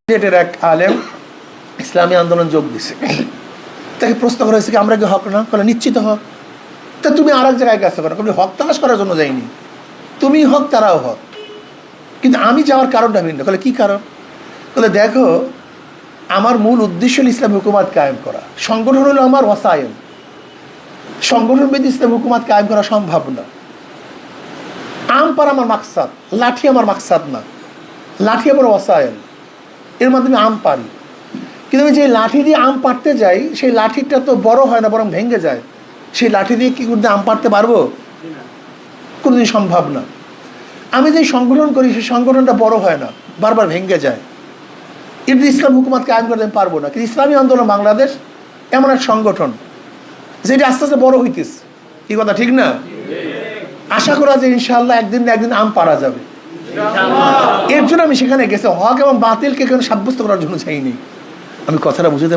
সিলেটের এক আলেম ইসলামী আন্দোলন যোগ দিছে। তাকে প্রশ্ন করা হয়েছে কি আমরা কি হক না? বলে নিশ্চিত হক। তা তুমি আর এক জায়গায় কাজ করো, তুমি হক তালাশ করার জন্য যাইনি, তুমি হক তারাও হক, কিন্তু আমি যাওয়ার কারণটা ভিন্ন। বলে কি কারণ? বলে দেখো, আমার মূল উদ্দেশ্য হল ইসলামী হুকুমাত কায়েম করা, সংগঠন হলো আমার ওয়াসায়েল, সংগঠন বেদ ইসলামী হুকুমাত কায়েম করা সম্ভব না। আম পার আমার মাকসাদ, লাঠি আমার মাকসাদ না, লাঠি আমার ওয়াসায়েল, এর মাধ্যমে আম পারি। কিন্তু আমি যে লাঠি দিয়ে আম পাড়তে যাই, সেই লাঠিটা তো বড় হয় না, বরং ভেঙে যায়। সেই লাঠি দিয়ে কি করতে আম পাড়তে পারবো? কোনোদিন সম্ভব না। আমি যে সংগঠন করি, সেই সংগঠনটা বড় হয় না, বারবার ভেঙে যায়। কিন্তু ইসলাম হুকুমাত কায়েম করতে আমি পারবো না। কিন্তু ইসলামী আন্দোলন বাংলাদেশ এমন এক সংগঠন যেটা আস্তে আস্তে বড় হইতেছে। কি কথা ঠিক না? আশা করা যে ইনশাআল্লাহ একদিন না একদিন আম পাড়া যাবে। এর জন্য আমি সেখানে গেছি, হক এবং বাতিলকে কেন সাব্যস্ত করার জন্য চাইনি। আমি কথাটা বুঝতে